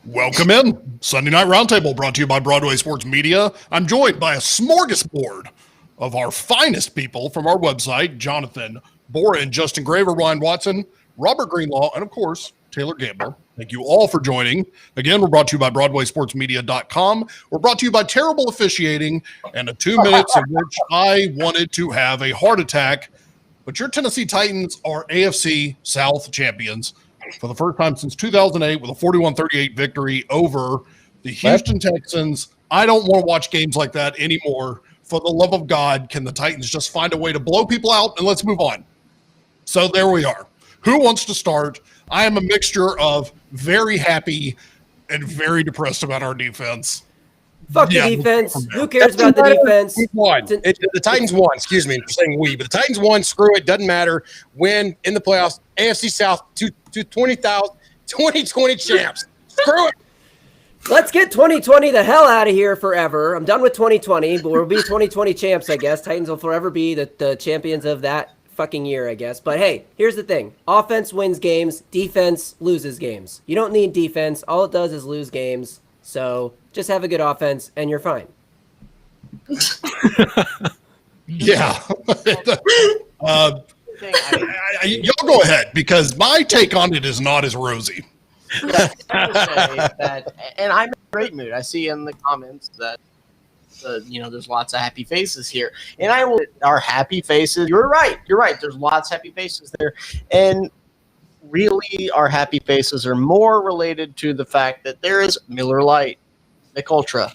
Welcome in. Sunday Night Roundtable brought to you by Broadway Sports Media. I'm joined by a smorgasbord of our finest people from our website, Johnathan Boren, Justin Graver, Ryan Watson, Robert Greenlaw, and of course, Taylor Gamble. Thank you all for joining. Again, we're brought to you by BroadwaySportsMedia.com. We're brought to you by terrible officiating and a 2 minutes in which I wanted to have a heart attack. But your Tennessee Titans are AFC South champions for the first time since 2008 with a 41-38 victory over the Houston Texans. I don't want to watch games like that anymore. For the love of God, can the Titans just find a way to blow people out and let's move on? So there we are. Who wants to start? I am a mixture of very happy and very depressed about our defense. Fuck the defense. Who cares about the defense? We won. The Titans won. Excuse me for saying we, but the Titans won. Screw it. Doesn't matter. Win in the playoffs. AFC South to 2020 champs. Screw it. Let's get 2020 the hell out of here forever. I'm done with 2020, but we'll be 2020 champs, I guess. Titans will forever be the champions of that fucking year, I guess. But hey, here's the thing. Offense wins games. Defense loses games. You don't need defense. All it does is lose games. So just have a good offense and you're fine. Yeah. Y'all go ahead because my take on it is not as rosy. Yeah, I would say that, and I'm in a great mood. I see in the comments that there's lots of happy faces here, and our happy faces. You're right. There's lots of happy faces there, and really, our happy faces are more related to the fact that there is Miller Lite, Mick Ultra.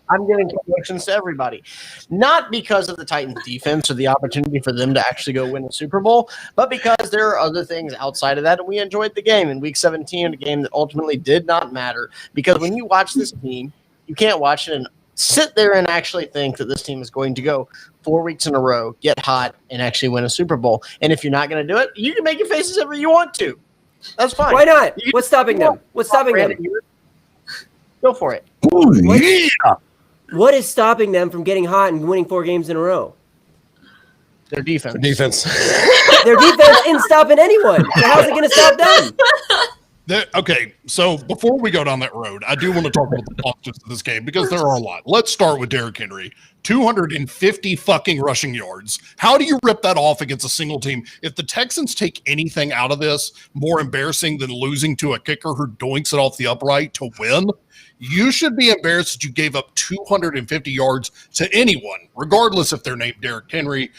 I'm giving promotions to everybody, not because of the Titans' defense or the opportunity for them to actually go win the Super Bowl, but because there are other things outside of that, and we enjoyed the game in Week 17, a game that ultimately did not matter. Because when you watch this team, you can't watch it and sit there and actually think that this team is going to go 4 weeks in a row, get hot, and actually win a Super Bowl. And if you're not going to do it, you can make your faces ever you want to. That's fine. Why not? What's stopping them? Go for it. What is stopping them from getting hot and winning 4 games in a row? Their defense. Their defense isn't stopping anyone. So how's it going to stop them? Okay, so before we go down that road, I do want to talk about the positives of this game because there are a lot. Let's start with Derrick Henry. 250 fucking rushing yards. How do you rip that off against a single team? If the Texans take anything out of this more embarrassing than losing to a kicker who doinks it off the upright to win, you should be embarrassed that you gave up 250 yards to anyone, regardless if they're named Derrick Henry.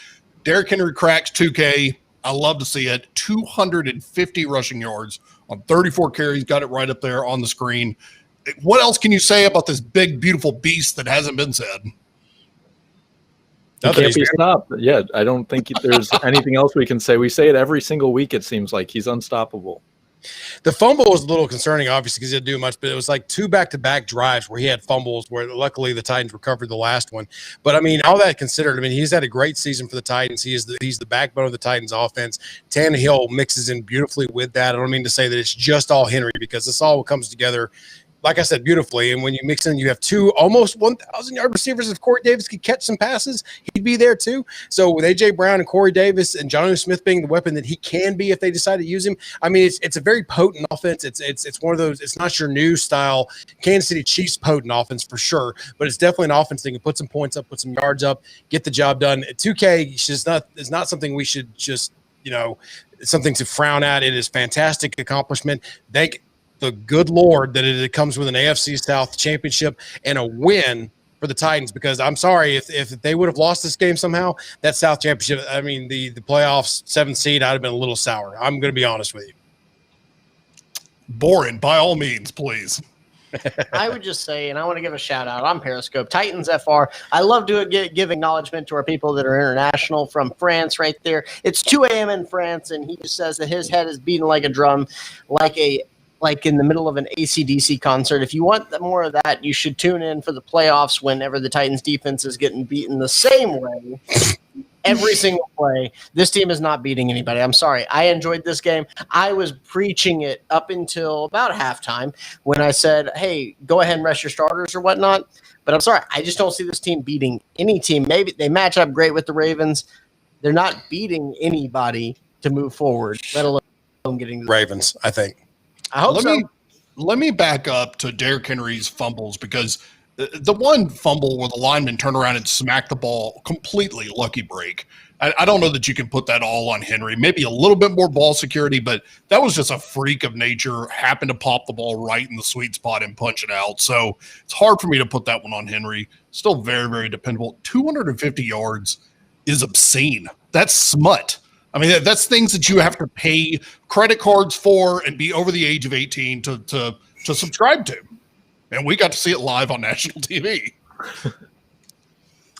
Derrick Henry cracks 2K. I love to see it. 250 rushing yards on 34 carries. Got it right up there on the screen. What else can you say about this big, beautiful beast that hasn't been said? He can't be stopped. Yeah, I don't think there's anything else we can say. We say it every single week, it seems like. He's unstoppable. The fumble was a little concerning, obviously, because he didn't do much, but it was like 2 back-to-back drives where he had fumbles where luckily the Titans recovered the last one. But, I mean, all that considered, he's had a great season for the Titans. He's the backbone of the Titans offense. Tannehill mixes in beautifully with that. I don't mean to say that it's just all Henry because this all comes together, like I said, beautifully. And when you mix in, you have 2 almost 1,000-yard receivers. If Corey Davis could catch some passes, he'd be there too. So with A.J. Brown and Corey Davis and Jonnu Smith being the weapon that he can be if they decide to use him, it's a very potent offense. It's one of those. It's not your new style Kansas City Chiefs potent offense for sure, but it's definitely an offense that can put some points up, put some yards up, get the job done. 2K is not something we should just something to frown at. It is fantastic accomplishment. Thank the good Lord that it comes with an AFC South championship and a win for the Titans, because I'm sorry if they would have lost this game somehow, that South championship, the playoffs 7th seed, I'd have been a little sour. I'm going to be honest with you. Boren, by all means, please. I would just say, and I want to give a shout out on Periscope, Titans FR. I love to give acknowledgement to our people that are international from France right there. It's 2 a.m. in France, and he just says that his head is beating like a drum, like in the middle of an AC/DC concert. If you want more of that, you should tune in for the playoffs whenever the Titans defense is getting beaten the same way every single play. This team is not beating anybody. I'm sorry. I enjoyed this game. I was preaching it up until about halftime when I said, hey, go ahead and rest your starters or whatnot. But I'm sorry. I just don't see this team beating any team. Maybe they match up great with the Ravens. They're not beating anybody to move forward, let alone getting Ravens, I think. I hope so. let me back up to Derrick Henry's fumbles, because the one fumble where the lineman turned around and smacked the ball completely lucky break. I don't know that you can put that all on Henry. Maybe a little bit more ball security, but that was just a freak of nature. Happened to pop the ball right in the sweet spot and punch it out. So it's hard for me to put that one on Henry. Still very, very dependable. 250 yards is obscene. That's smut. I mean, that's things that you have to pay credit cards for and be over the age of 18 to subscribe to. And we got to see it live on national TV.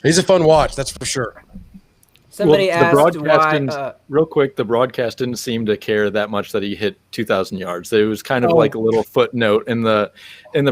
He's a fun watch, that's for sure. Somebody asked why. Real quick, the broadcast didn't seem to care that much that he hit 2,000 yards. It was kind of like a little footnote in the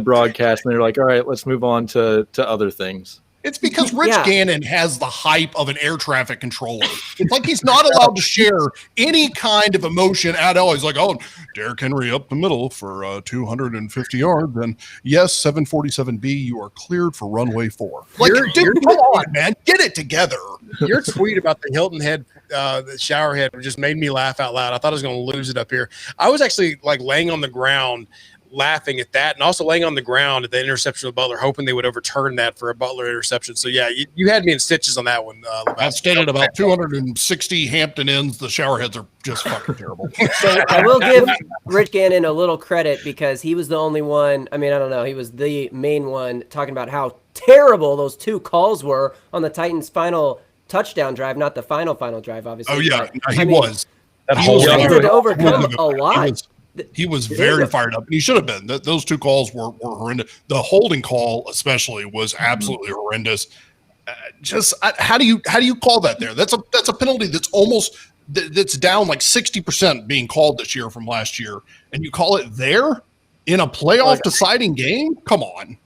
broadcast, and they're like, "All right, let's move on to other things." It's because Rich Gannon has the hype of an air traffic controller. It's like he's not allowed to share any kind of emotion at all. He's like, oh, Derrick Henry up the middle for 250 yards. And yes, 747B, you are cleared for runway 4. Like, dude, come on, man. Get it together. Your tweet about the Hilton Head, the shower head, just made me laugh out loud. I thought I was going to lose it up here. I was actually like laying on the ground laughing at that, and also laying on the ground at the interception of Butler, hoping they would overturn that for a Butler interception. So yeah, you had me in stitches on that one. I've stated about 260 Hampton Inns. The shower heads are just fucking terrible. So I will give Rich Gannon a little credit, because he was the only one. I mean, I don't know. He was the main one talking about how terrible those 2 calls were on the Titans' final touchdown drive, not the final drive, obviously. Oh yeah, he was. That whole he had to overcome a lot. He was very fired up, and he should have been. Those 2 calls were horrendous. The holding call, especially, was absolutely horrendous. How do you call that there? That's a penalty that's down like 60% being called this year from last year, and you call it there in a playoff deciding game? Come on.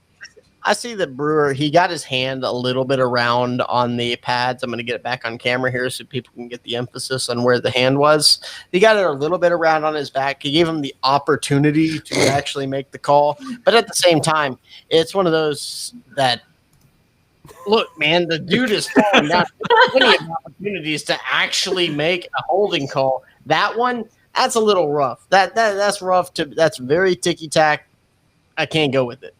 I see that Brewer, he got his hand a little bit around on the pads. I'm going to get it back on camera here so people can get the emphasis on where the hand was. He got it a little bit around on his back. He gave him the opportunity to actually make the call. But at the same time, it's one of those that, look, man, the dude is falling down. Plenty of opportunities to actually make a holding call. That one, that's a little rough. That's rough. That's very ticky-tack. I can't go with it.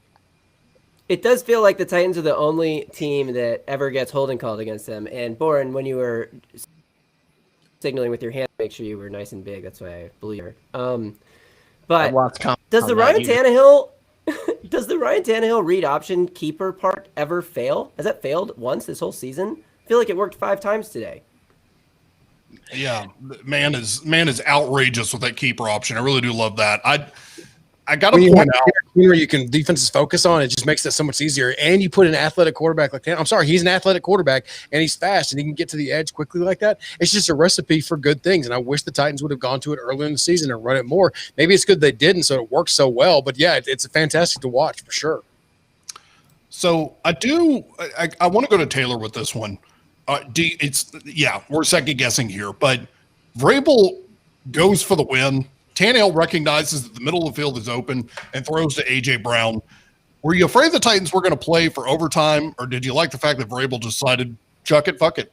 It does feel like the Titans are the only team that ever gets holding called against them. And Boren, when you were signaling with your hand, make sure you were nice and big. That's why I believe her. But does the Ryan Tannehill read option keeper part ever fail? Has that failed once this whole season? I feel like it worked 5 times today. Yeah, man is outrageous with that keeper option. I really do love that. I got to point out where you can defenses focus on. It just makes it so much easier. And you put an athletic quarterback like that. I'm sorry, he's an athletic quarterback, and he's fast, and he can get to the edge quickly like that. It's just a recipe for good things. And I wish the Titans would have gone to it earlier in the season and run it more. Maybe it's good they didn't, so it works so well. But yeah, it's fantastic to watch for sure. So I want to go to Taylor with this one. We're second guessing here, but Vrabel goes for the win. Tannehill recognizes that the middle of the field is open and throws to A.J. Brown. Were you afraid the Titans were going to play for overtime, or did you like the fact that Vrabel decided, chuck it, fuck it?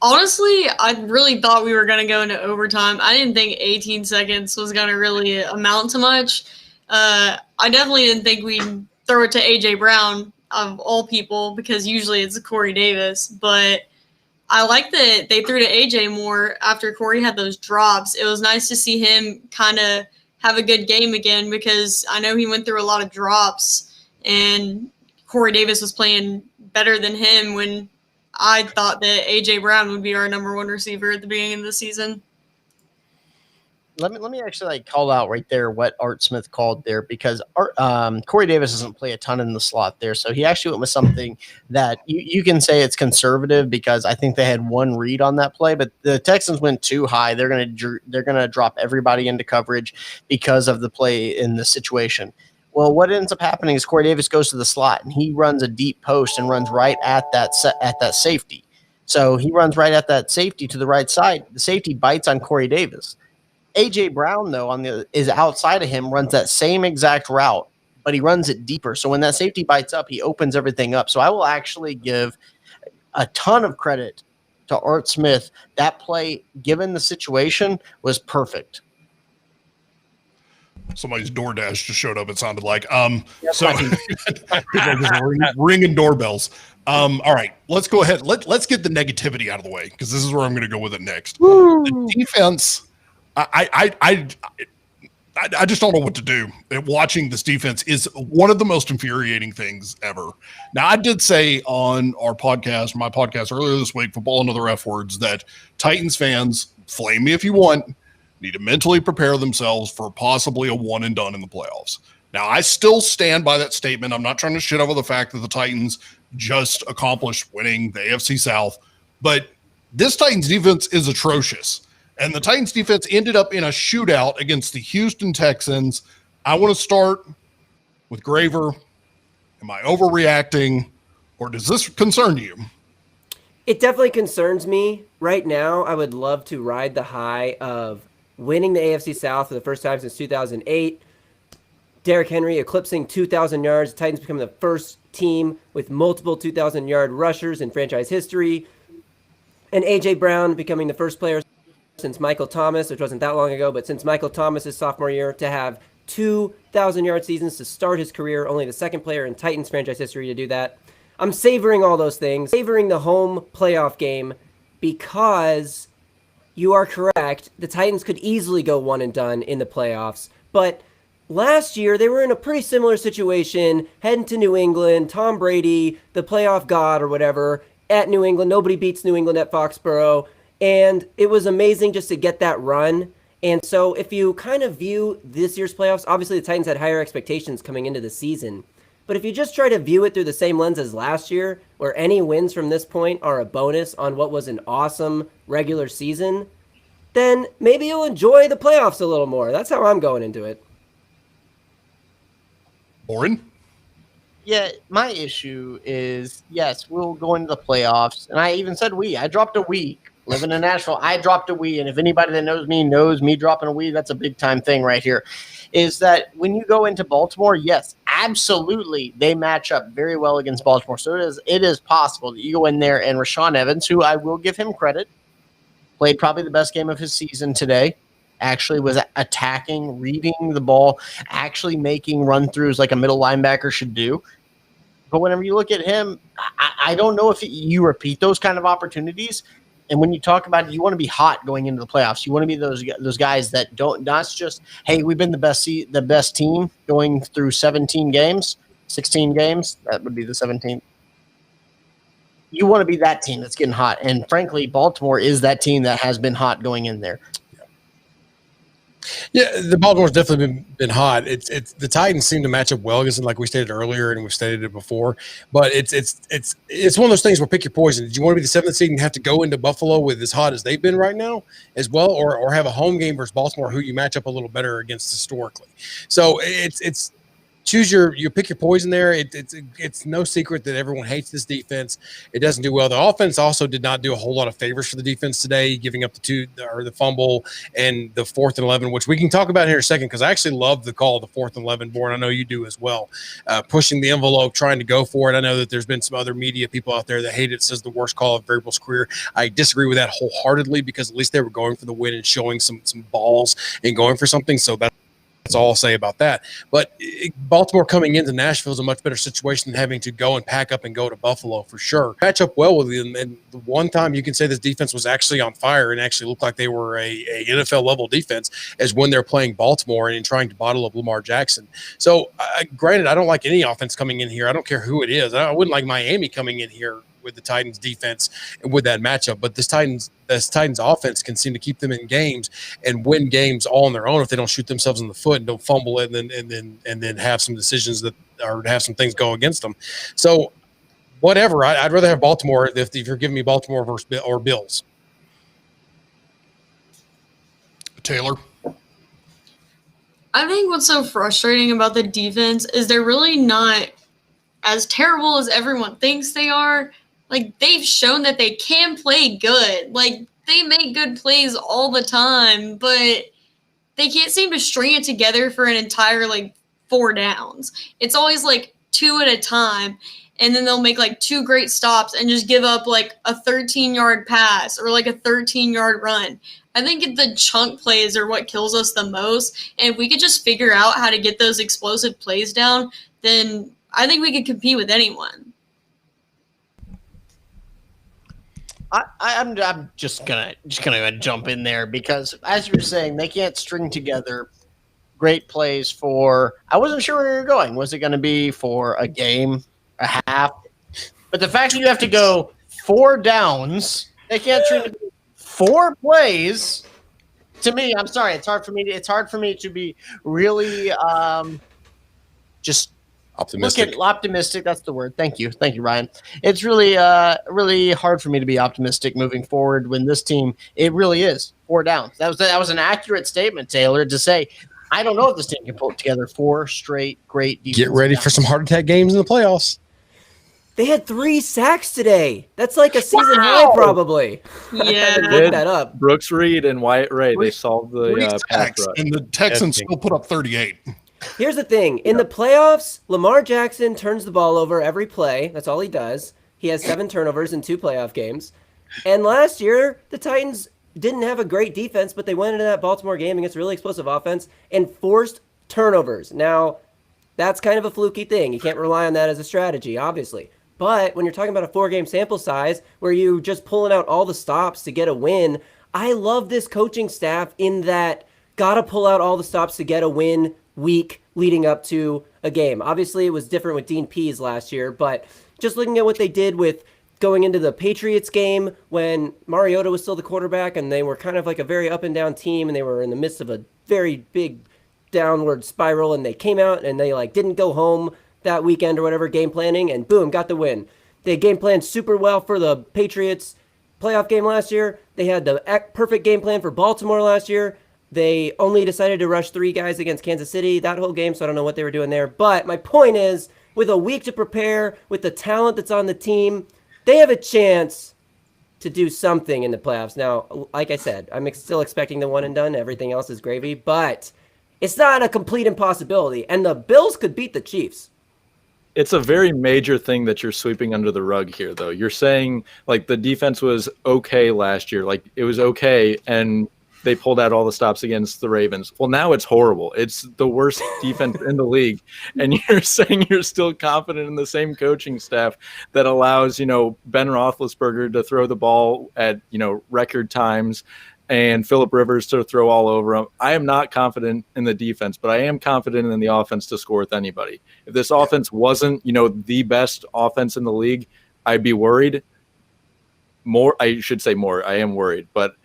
Honestly, I really thought we were going to go into overtime. I didn't think 18 seconds was going to really amount to much. I definitely didn't think we'd throw it to A.J. Brown, of all people, because usually it's Corey Davis, but I like that they threw to AJ more after Corey had those drops. It was nice to see him kind of have a good game again, because I know he went through a lot of drops, and Corey Davis was playing better than him when I thought that AJ Brown would be our number 1 receiver at the beginning of the season. Let me actually call out right there what Art Smith called there, because Corey Davis doesn't play a ton in the slot there, so he actually went with something that you can say it's conservative, because I think they had 1 read on that play, but the Texans went too high. They're gonna drop everybody into coverage because of the play in the situation. Well, what ends up happening is Corey Davis goes to the slot and he runs a deep post and runs right at that safety. So he runs right at that safety to the right side. The safety bites on Corey Davis. A.J. Brown, though, is outside of him, runs that same exact route, but he runs it deeper. So when that safety bites up, he opens everything up. So I will actually give a ton of credit to Art Smith. That play, given the situation, was perfect. Somebody's DoorDash just showed up. It sounded like Yes, so I people just ringing doorbells. All right, let's go ahead. Let's get the negativity out of the way because this is where I'm going to go with it next. The defense, I just don't know what to do. Watching this defense is one of the most infuriating things ever. Now, I did say on my podcast earlier this week, Football and Other F Words, that Titans fans, flame me if you want, need to mentally prepare themselves for possibly a one and done in the playoffs. Now, I still stand by that statement. I'm not trying to shit over the fact that the Titans just accomplished winning the AFC South, but this Titans defense is atrocious. And the Titans defense ended up in a shootout against the Houston Texans. I want to start with Graver. Am I overreacting, or does this concern you? It definitely concerns me. Right now, I would love to ride the high of winning the AFC South for the first time since 2008. Derrick Henry eclipsing 2,000 yards. The Titans becoming the first team with multiple 2,000-yard rushers in franchise history. And A.J. Brown becoming the first player since Michael Thomas, which wasn't that long ago, but since Michael Thomas's sophomore year, to have 2,000-yard seasons to start his career, only the second player in Titans franchise history to do that. I'm savoring all those things, savoring the home playoff game, because you are correct. The Titans could easily go one and done in the playoffs, but last year they were in a pretty similar situation, heading to New England, Tom Brady, the playoff god or whatever, at New England. Nobody beats New England at Foxborough. And it was amazing just to get that run. And so if you kind of view this year's playoffs, obviously the Titans had higher expectations coming into the season. But if you just try to view it through the same lens as last year, where any wins from this point are a bonus on what was an awesome regular season, then maybe you'll enjoy the playoffs a little more. That's how I'm going into it. Boren? Yeah, my issue is, yes, we'll go into the playoffs. And I even said I dropped a week. Living in Nashville, I dropped a wee, and if anybody that knows me dropping a wee, that's a big time thing right here. Is that when you go into Baltimore, yes, absolutely, they match up very well against Baltimore. So it is possible that you go in there and Rashaan Evans, who I will give him credit, played probably the best game of his season today. Actually was attacking, reading the ball, actually making run-throughs like a middle linebacker should do. But whenever you look at him, I don't know if you repeat those kind of opportunities. And when you talk about it, you want to be hot going into the playoffs. You want to be those guys that don't, not just, hey, we've been the best team going through 16 games. That would be the 17th. You want to be that team that's getting hot. And frankly, Baltimore is that team that has been hot going in there. Yeah, the Baltimore's definitely been hot. It's the Titans seem to match up well against them, like we stated earlier, and we've stated it before. But it's one of those things where pick your poison. Do you want to be the seventh seed and have to go into Buffalo with as hot as they've been right now as well, or have a home game versus Baltimore, who you match up a little better against historically? So it's choose your pick your poison there. It's no secret that everyone hates this defense. It doesn't do well. The offense also did not do a whole lot of favors for the defense today, giving up the fumble and the 4th and 11, which we can talk about here in a second, because I actually love the call of the 4th and 11, Boren. I know you do as well. Pushing the envelope, trying to go for it. I know that there's been some other media people out there that hate it, says the worst call of Vrabel's career. I disagree with that wholeheartedly, because at least they were going for the win and showing some balls and going for something. So that's all I'll say about that. But Baltimore coming into Nashville is a much better situation than having to go and pack up and go to Buffalo for sure. Match up well with them. And the one time you can say this defense was actually on fire and actually looked like they were a NFL level defense is when they're playing Baltimore and trying to bottle up Lamar Jackson. So granted, I don't like any offense coming in here. I don't care who it is. I wouldn't like Miami coming in here with the Titans defense and with that matchup. But this Titans offense can seem to keep them in games and win games all on their own if they don't shoot themselves in the foot and don't fumble it and then have some decisions that or have some things go against them. So whatever, I'd rather have Baltimore if you're giving me Baltimore versus or Bills. Taylor. I think what's so frustrating about the defense is they're really not as terrible as everyone thinks they are. Like, they've shown that they can play good. Like, they make good plays all the time, but they can't seem to string it together for an entire, 4 downs. It's always, 2 at a time, and then they'll make, 2 great stops and just give up, a 13-yard pass or, a 13-yard run. I think the chunk plays are what kills us the most. And if we could just figure out how to get those explosive plays down, then I think we could compete with anyone. I'm just gonna jump in there because, as you're saying, they can't string together great plays for. I wasn't sure where you were going. Was it going to be for a game, a half? But the fact that you have to go 4 downs, they can't string together 4 plays. To me, I'm sorry, it's hard for me to be really just. Optimistic. That's the word. Thank you, Ryan. It's really, really hard for me to be optimistic moving forward when this team. It really is 4 downs. That was an accurate statement, Taylor, to say. I don't know if this team can pull together 4 straight great defense. Get ready for some heart attack games in the playoffs. They had 3 sacks today. That's like a season high, probably. Yeah, Look that up. Brooks Reed and Wyatt Ray, they solved the pass rush. And the Texans still put up 38. Here's the thing. In the playoffs, Lamar Jackson turns the ball over every play. That's all he does. He has 7 turnovers in 2 playoff games. And last year, the Titans didn't have a great defense, but they went into that Baltimore game against a really explosive offense and forced turnovers. Now, that's kind of a fluky thing. You can't rely on that as a strategy, obviously. But when you're talking about a 4-game sample size where you're just pulling out all the stops to get a win, I love this coaching staff in that gotta pull out all the stops to get a win week leading up to a game. Obviously, it was different with Dean Pease last year, but just looking at what they did with going into the Patriots game when Mariota was still the quarterback and they were kind of like a very up and down team and they were in the midst of a very big downward spiral and they came out and they didn't go home that weekend or whatever, game planning, and boom, got the win. They game planned super well for the Patriots playoff game last year. They had the perfect game plan for Baltimore last year. They only decided to rush 3 guys against Kansas City that whole game, so I don't know what they were doing there. But my point is, with a week to prepare, with the talent that's on the team, they have a chance to do something in the playoffs. Now, like I said, I'm still expecting the one and done. Everything else is gravy, but it's not a complete impossibility. And the Bills could beat the Chiefs. It's a very major thing that you're sweeping under the rug here, though. You're saying, the defense was okay last year. It was okay, and they pulled out all the stops against the Ravens. Well, now it's horrible. It's the worst defense in the league. And you're saying you're still confident in the same coaching staff that allows, Ben Roethlisberger to throw the ball at, record times and Phillip Rivers to throw all over him. I am not confident in the defense, but I am confident in the offense to score with anybody. If this offense wasn't, the best offense in the league, I'd be worried. I am worried, but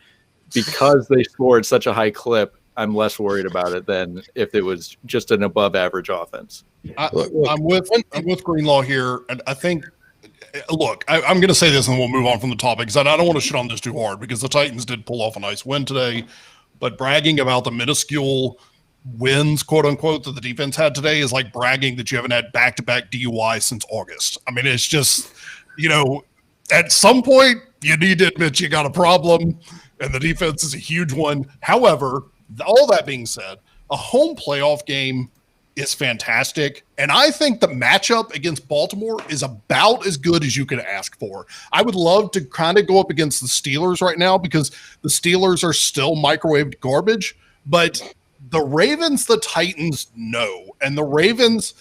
because they scored such a high clip, I'm less worried about it than if it was just an above average offense. I'm with Greenlaw here. And I think, look, I'm going to say this and we'll move on from the topic because I don't want to shit on this too hard because the Titans did pull off a nice win today, but bragging about the minuscule wins, quote unquote, that the defense had today is like bragging that you haven't had back-to-back DUI since August. I mean, it's just, at some point you need to admit you got a problem. And the defense is a huge one. However, all that being said, a home playoff game is fantastic. And I think the matchup against Baltimore is about as good as you could ask for. I would love to kind of go up against the Steelers right now because the Steelers are still microwaved garbage. But the Ravens, the Titans, no. And the Ravens,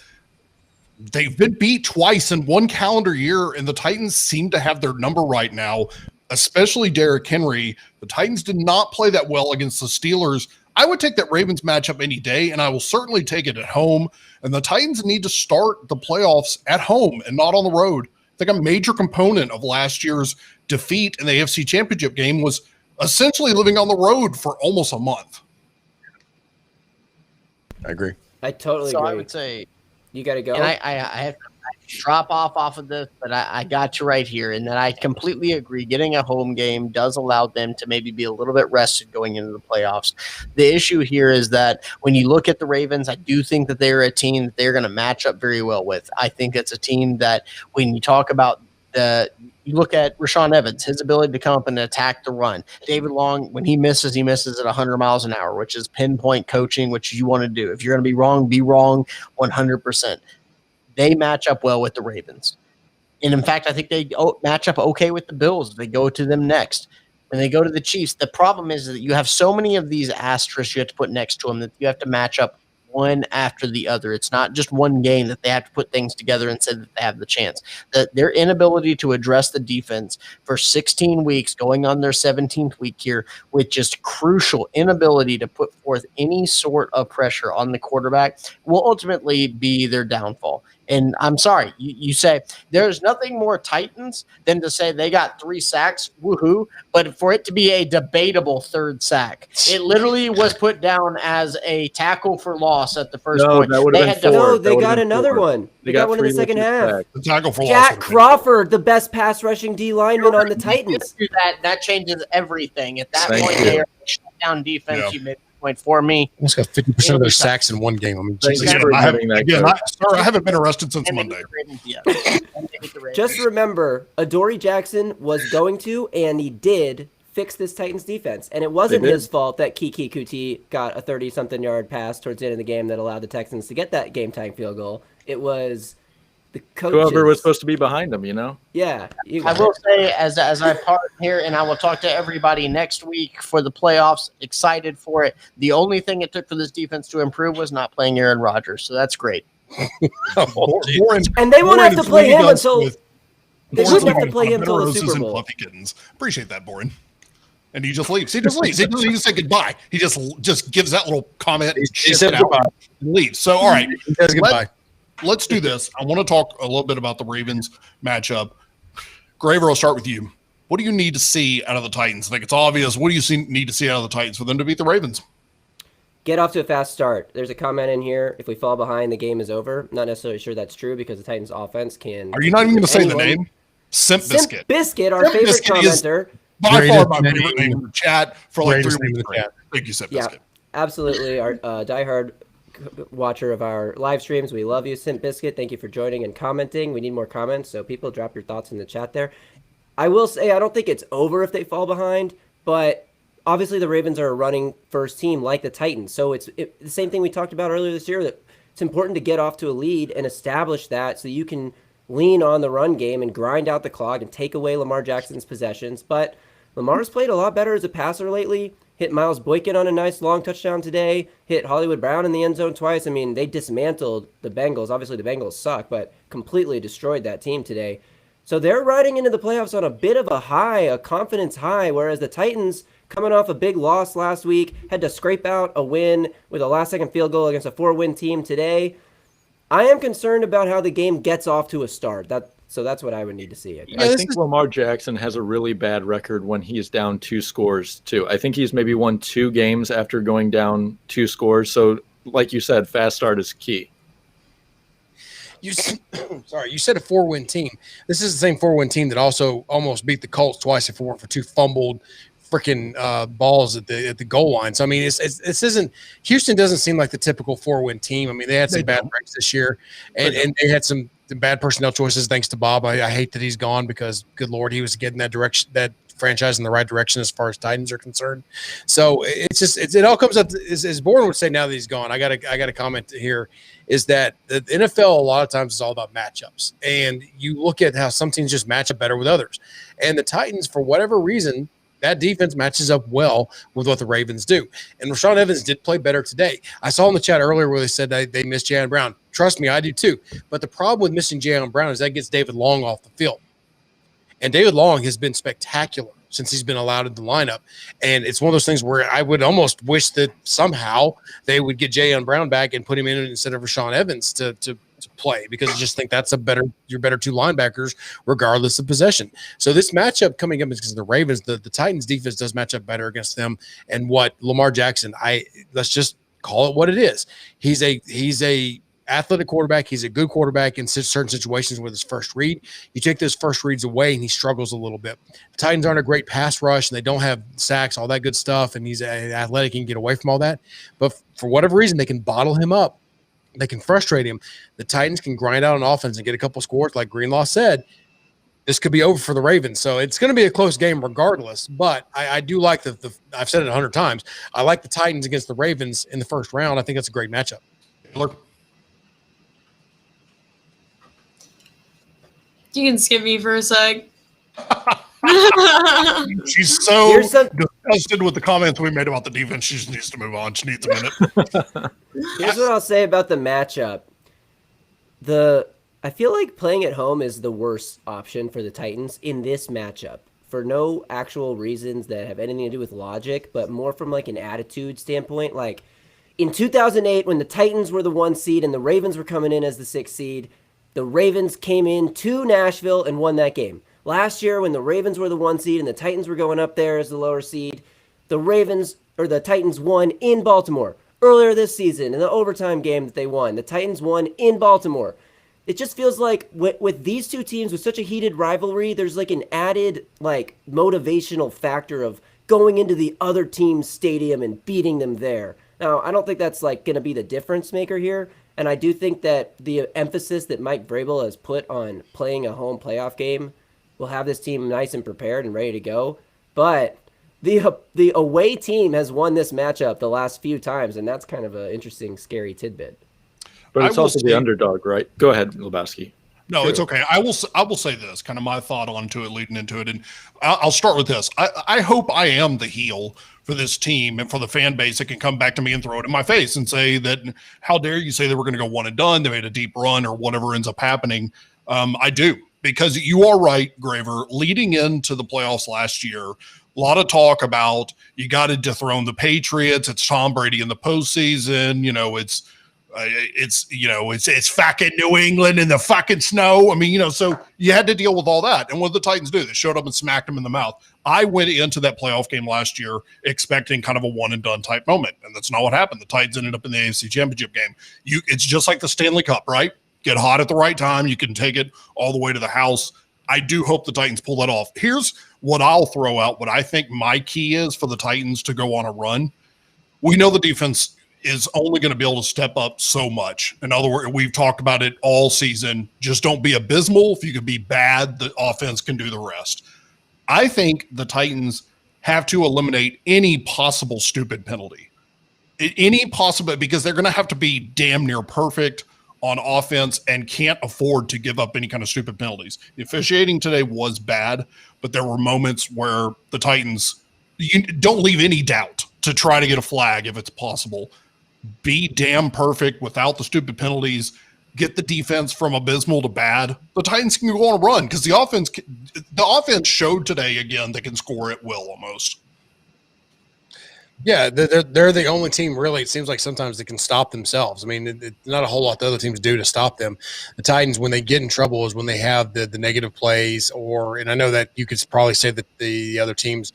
they've been beat twice in one calendar year, and the Titans seem to have their number right now. Especially Derrick Henry. The Titans did not play that well against the Steelers. I would take that Ravens matchup any day, and I will certainly take it at home. And the Titans need to start the playoffs at home and not on the road. I think a major component of last year's defeat in the AFC Championship game was essentially living on the road for almost a month. I agree. I totally agree. So I would say you got to go. And I have to drop off of this, but I got you right here. And then I completely agree. Getting a home game does allow them to maybe be a little bit rested going into the playoffs. The issue here is that when you look at the Ravens, I do think that they're a team that they're going to match up very well with. I think it's a team that when you talk about you look at Rashaan Evans, his ability to come up and attack the run. David Long, when he misses at 100 miles an hour, which is pinpoint coaching, which you want to do. If you're going to be wrong 100%. They match up well with the Ravens. And in fact, I think they match up okay with the Bills if they go to them next. when they go to the Chiefs, the problem is that you have so many of these asterisks you have to put next to them that you have to match up one after the other. It's not just one game that they have to put things together and say that they have the chance. That their inability to address the defense for 16 weeks, going on their 17th week here, with just crucial inability to put forth any sort of pressure on the quarterback, will ultimately be their downfall. And I'm sorry, you say there's nothing more Titans than to say they got 3 sacks, woohoo, but for it to be a debatable 3rd sack. It literally was put down as a tackle for loss at the first point. That would have been 4. No, they That would've got been another 4. one. They got one in the second half. The tackle for loss. Jack Crawford, the best pass rushing D lineman on the Titans. That changes everything. At that Thank point, you. they are a shutdown defense. Yeah. You made the point for me. Almost got 50% of their sacks in one game. I mean, Thank Jesus. you for admitting that, Coach. I haven't been arrested since And they Monday. beat the Ravens, yeah. And they beat the Ravens. Just remember, Adoree Jackson was going to, and he did, fix this Titans defense. And it wasn't They did. his fault that Kiki Kuti got a 30-something yard pass towards the end of the game that allowed the Texans to get that game-tying field goal. It was the coaches. Whoever was supposed to be behind him, you know? Yeah. I will say, as I part here, and I will talk to everybody next week for the playoffs, excited for it. The only thing it took for this defense to improve was not playing Aaron Rodgers, so that's great. Boren, And they won't Boren have to is play leading him us until with- they Boren's wouldn't have to leading play us him with till the roses Super and Bowl. fluffy kittens. Appreciate that, Boren. And he just leaves. He just leaves. He doesn't even say goodbye. He just gives that little comment and He shits said it out goodbye. and leaves. So, all right. He says goodbye. Let's do this. I want to talk a little bit about the Ravens matchup. Graver, I'll start with you. What do you need to see out of the Titans? I think it's obvious. What do you need to see out of the Titans for them to beat the Ravens? Get off to a fast start. There's a comment in here. If we fall behind, the game is over. Not necessarily sure that's true because the Titans offense can. Are you not even going to say the anyone- name? Simp Biscuit. Simp Biscuit, our Simp favorite Biscuit is- commenter. By far my Greatest favorite name. name in the chat for like Greatest 3 name in weeks. the chat. Thank you, Simp Yeah, Biscuit. absolutely. Our diehard watcher of our live streams. We love you, Simp Biscuit. Thank you for joining and commenting. We need more comments, so people drop your thoughts in the chat there. I will say I don't think it's over if they fall behind, but obviously the Ravens are a running first team like the Titans. So it's the same thing we talked about earlier this year, that it's important to get off to a lead and establish that so you can lean on the run game and grind out the clock and take away Lamar Jackson's possessions. But Lamar's played a lot better as a passer lately. Hit Miles Boykin on a nice long touchdown today. Hit Hollywood Brown in the end zone twice. I mean, they dismantled the Bengals. Obviously, the Bengals suck, but completely destroyed that team today. So they're riding into the playoffs on a bit of a high, a confidence high, whereas the Titans, coming off a big loss last week, had to scrape out a win with a last-second field goal against a 4-win team today. I am concerned about how the game gets off to a start. So that's what I would need to see. I think Lamar Jackson has a really bad record when he is down 2 scores, too. I think he's maybe won 2 games after going down 2 scores. So, like you said, fast start is key. You said a 4-win team. This is the same 4-win team that also almost beat the Colts twice if it weren't for 2 fumbled freaking balls at the goal line. So I mean, this isn't Houston. Doesn't seem like the typical 4-win team. I mean, they had some bad breaks this year, and they had some bad personnel choices thanks to Bob. I hate that he's gone because, good Lord, he was getting that direction, that franchise in the right direction as far as Titans are concerned. So it all comes up as Boren would say. Now that he's gone, I got a comment here. Is that the NFL a lot of times is all about matchups, and you look at how some teams just match up better with others, and the Titans, for whatever reason, that defense matches up well with what the Ravens do. And Rashaan Evans did play better today. I saw in the chat earlier where they said they missed Jaylen Brown. Trust me, I do too. But the problem with missing Jaylen Brown is that gets David Long off the field. And David Long has been spectacular since he's been allowed in the lineup. And it's one of those things where I would almost wish that somehow they would get Jaylen Brown back and put him in instead of Rashaan Evans to play, because I just think that's your better 2 linebackers regardless of possession. So this matchup coming up is because the Ravens, the Titans defense does match up better against them. And what Lamar Jackson, let's just call it what it is. He's a athletic quarterback. He's a good quarterback in certain situations with his first read. You take those first reads away and he struggles a little bit. The Titans aren't a great pass rush and they don't have sacks, all that good stuff. And he's athletic and can get away from all that. But for whatever reason, they can bottle him up. They can frustrate him. The Titans can grind out on offense and get a couple scores. Like Greenlaw said, this could be over for the Ravens. So it's going to be a close game regardless. But I do like I've said it 100 times. I like the Titans against the Ravens in the first round. I think that's a great matchup. Look, You can skip me for a sec. She's so Here's some- disgusted with the comments we made about the defense. She just needs to move on. She needs a minute. Here's what I'll say about the matchup. I feel like playing at home is the worst option for the Titans in this matchup for no actual reasons that have anything to do with logic, but more from like an attitude standpoint. Like in 2008, when the Titans were the 1 seed and the Ravens were coming in as the 6th seed, the Ravens came in to Nashville and won that game. Last year, when the Ravens were the 1 seed and the Titans were going up there as the lower seed, the Titans won in Baltimore. Earlier this season, in the overtime game that they won, the Titans won in Baltimore. It just feels like with these two teams with such a heated rivalry, there's like an added like motivational factor of going into the other team's stadium and beating them there. Now, I don't think that's like going to be the difference maker here, and I do think that the emphasis that Mike Vrabel has put on playing a home playoff game will have this team nice and prepared and ready to go. But the away team has won this matchup the last few times, and that's kind of an interesting, scary tidbit. But it's also the underdog, right? Go ahead, Lebowski. No, it's okay. I will say this, kind of my thought onto it, leading into it, and I'll start with this. I hope I am the heel for this team and for the fan base that can come back to me and throw it in my face and say that, how dare you say that we're going to go one and done, they made a deep run or whatever ends up happening. I do, because you are right, Graver. Leading into the playoffs last year, a lot of talk about you got to dethrone the Patriots. It's Tom Brady in the postseason. It's fucking New England in the fucking snow. I mean, so you had to deal with all that. And what did the Titans do? They showed up and smacked them in the mouth. I went into that playoff game last year expecting kind of a one and done type moment. And that's not what happened. The Titans ended up in the AFC Championship game. It's just like the Stanley Cup, right? Get hot at the right time. You can take it all the way to the house. I do hope the Titans pull that off. Here's what I'll throw out. What I think my key is for the Titans to go on a run. We know the defense is only going to be able to step up so much. In other words, we've talked about it all season. Just don't be abysmal. If you can be bad, the offense can do the rest. I think the Titans have to eliminate any possible stupid penalty. Because they're going to have to be damn near perfect on offense and can't afford to give up any kind of stupid penalties. The officiating today was bad, but there were moments where the Titans, you don't leave any doubt to try to get a flag if it's possible. Be damn perfect without the stupid penalties. Get the defense from abysmal to bad. The Titans can go on a run because the offense showed today again they can score at will almost. Yeah, they're the only team really. It seems like sometimes they can stop themselves. I mean, it's not a whole lot the other teams do to stop them. The Titans, when they get in trouble, is when they have the negative plays, and I know that you could probably say that the other teams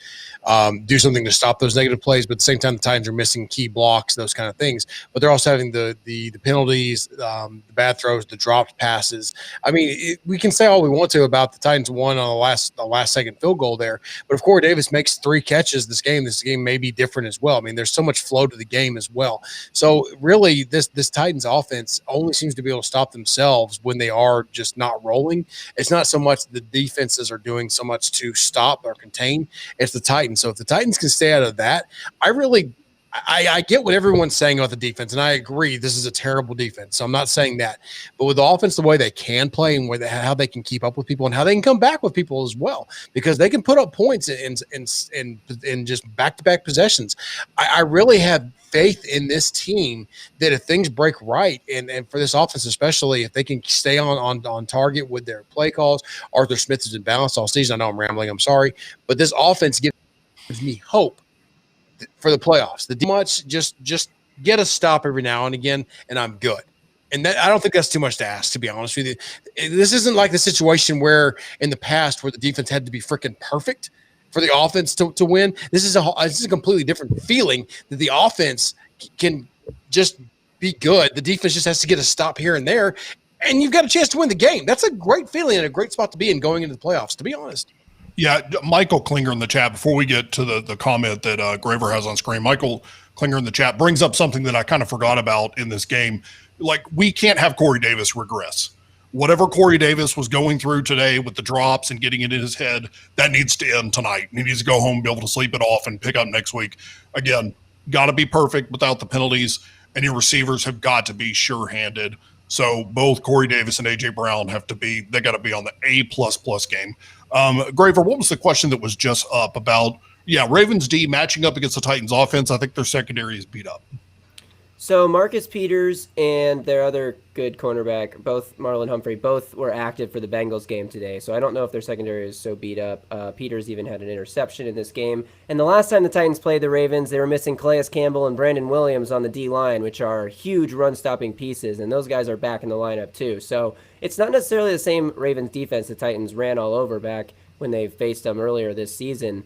do something to stop those negative plays, but at the same time, the Titans are missing key blocks, those kind of things. But they're also having the penalties, the bad throws, the dropped passes. I mean, we can say all we want to about the Titans won on the last second field goal there, but if Corey Davis makes 3 catches this game may be different as well. I mean, there's so much flow to the game as well. So really, this Titans offense only seems to be able to stop themselves when they are just not rolling. It's not so much the defenses are doing so much to stop or contain. It's the Titans. So if the Titans can stay out of that, I get what everyone's saying about the defense, and I agree this is a terrible defense. So I'm not saying that. But with the offense, the way they can play and how they can keep up with people and how they can come back with people as well, because they can put up points in just back-to-back possessions. I really have faith in this team that if things break right, and for this offense especially, if they can stay on target with their play calls. Arthur Smith has been balanced all season. I know I'm rambling. I'm sorry. But this offense gives me hope for the playoffs. Just get a stop every now and again, and I'm good. And I don't think that's too much to ask, to be honest with you. This isn't like the situation where in the past where the defense had to be freaking perfect for the offense to win. This is a completely different feeling that the offense can just be good. The defense just has to get a stop here and there, and you've got a chance to win the game. That's a great feeling and a great spot to be in going into the playoffs, to be honest. Yeah, Michael Klinger in the chat, before we get to the comment that Graver has on screen, Michael Klinger in the chat brings up something that I kind of forgot about in this game. Like, we can't have Corey Davis regress. Whatever Corey Davis was going through today with the drops and getting it in his head, that needs to end tonight. He needs to go home, be able to sleep it off, and pick up next week. Again, got to be perfect without the penalties, and your receivers have got to be sure-handed. So both Corey Davis and A.J. Brown they got to be on the A++ game. Graver, what was the question that was just up about, Ravens D matching up against the Titans offense? I think their secondary is beat up. So Marcus Peters and their other good cornerback, both Marlon Humphrey, both were active for the Bengals game today. So I don't know if their secondary is so beat up. Peters even had an interception in this game. And the last time the Titans played the Ravens, they were missing Calais Campbell and Brandon Williams on the D-line, which are huge run-stopping pieces. And those guys are back in the lineup too. So it's not necessarily the same Ravens defense the Titans ran all over back when they faced them earlier this season.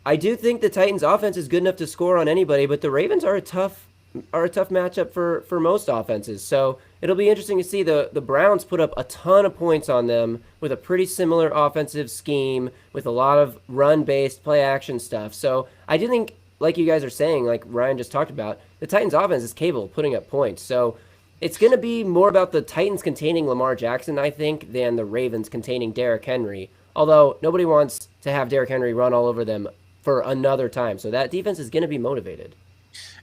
I do think the Titans offense is good enough to score on anybody, but the Ravens are a tough matchup for most offenses. So it'll be interesting to see. The Browns put up a ton of points on them with a pretty similar offensive scheme with a lot of run-based play action stuff. So I do think, like you guys are saying, like Ryan just talked about, the Titans offense is capable of putting up points. So it's going to be more about the Titans containing Lamar Jackson, I think, than the Ravens containing Derrick Henry. Although nobody wants to have Derrick Henry run all over them for another time. So that defense is going to be motivated.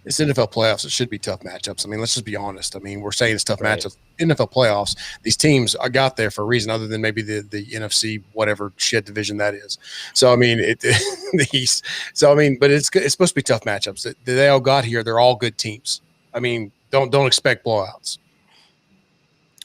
It's NFL playoffs. It should be tough matchups. I mean, let's just be honest. I mean, we're saying it's tough matchups. NFL playoffs, these teams got there for a reason other than maybe the NFC, whatever shit division that is. So, I mean, the East. So, I mean, but it's supposed to be tough matchups. They all got here. They're all good teams. I mean, don't expect blowouts.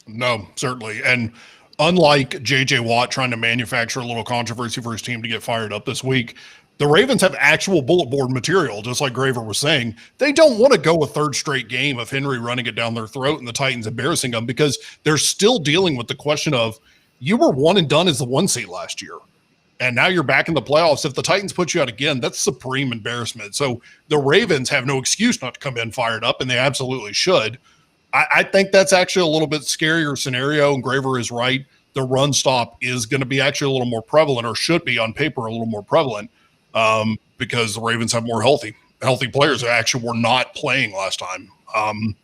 No, certainly. And unlike J.J. Watt trying to manufacture a little controversy for his team to get fired up this week, the Ravens have actual bullet board material, just like Graver was saying. They don't want to go a third straight game of Henry running it down their throat and the Titans embarrassing them, because they're still dealing with the question of, you were one and done as the 1 seed last year, and now you're back in the playoffs. If the Titans put you out again, that's supreme embarrassment. So the Ravens have no excuse not to come in fired up, and they absolutely should. I think that's actually a little bit scarier scenario, and Graver is right. The run stop is going to be actually a little more prevalent, or should be on paper a little more prevalent, because the Ravens have more healthy players that actually were not playing last time.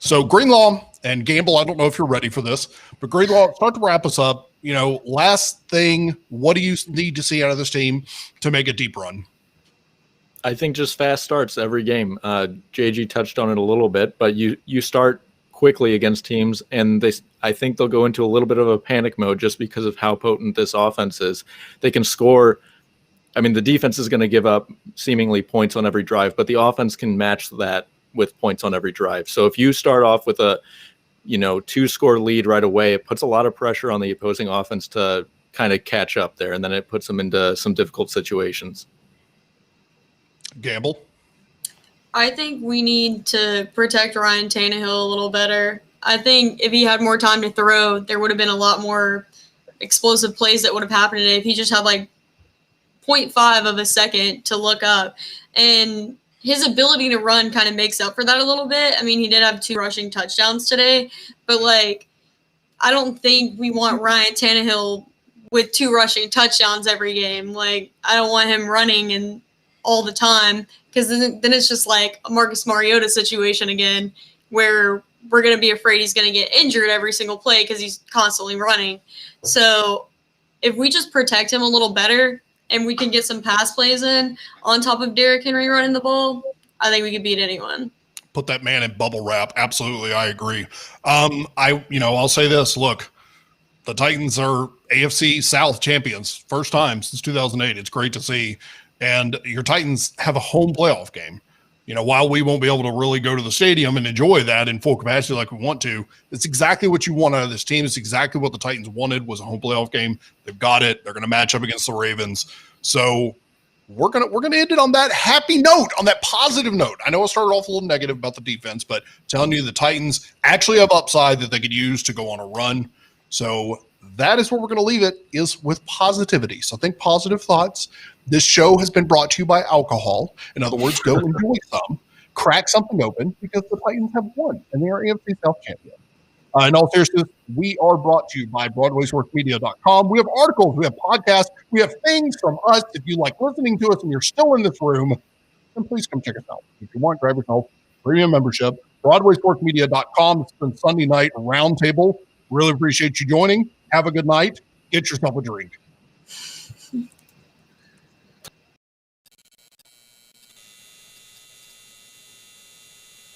So Greenlaw and Gamble, I don't know if you're ready for this, but Greenlaw, start to wrap us up. Last thing, what do you need to see out of this team to make a deep run? I think just fast starts every game. JG touched on it a little bit, but you start quickly against teams, and I think they'll go into a little bit of a panic mode just because of how potent this offense is. They can score. I mean, the defense is going to give up seemingly points on every drive, but the offense can match that with points on every drive. So if you start off with a 2-score lead right away, it puts a lot of pressure on the opposing offense to kind of catch up there, and then it puts them into some difficult situations. Gamble? I think we need to protect Ryan Tannehill a little better. I think if he had more time to throw, there would have been a lot more explosive plays that would have happened today if he just had like 0.5 of a second to look up. And his ability to run kind of makes up for that a little bit. I mean, he did have 2 rushing touchdowns today, but I don't think we want Ryan Tannehill with 2 rushing touchdowns every game. I don't want him running and all the time, because then it's just like a Marcus Mariota situation again, where we're going to be afraid he's going to get injured every single play because he's constantly running. So if we just protect him a little better and we can get some pass plays in on top of Derrick Henry running the ball, I think we could beat anyone. Put that man in bubble wrap. Absolutely, I agree. I'll say this. Look, the Titans are AFC South champions. First time since 2008. It's great to see. And your Titans have a home playoff game. While we won't be able to really go to the stadium and enjoy that in full capacity like we want to, it's exactly what you want out of this team. It's exactly what the Titans wanted, was a home playoff game. They've got it. They're going to match up against the Ravens. So we're gonna end it on that happy note, on that positive note. I know I started off a little negative about the defense, but telling you the Titans actually have upside that they could use to go on a run. So that is where we're going to leave it, is with positivity. So think positive thoughts. This show has been brought to you by alcohol. In other words, go enjoy some, crack something open, because the Titans have won, and they are AFC South champion. In all seriousness, we are brought to you by BroadwaySportsMedia.com. We have articles, we have podcasts, we have things from us. If you like listening to us and you're still in this room, then please come check us out. If you want, grab yourself premium membership. BroadwaySportsMedia.com. It's been Sunday night roundtable. Really appreciate you joining. Have a good night. Get yourself a drink.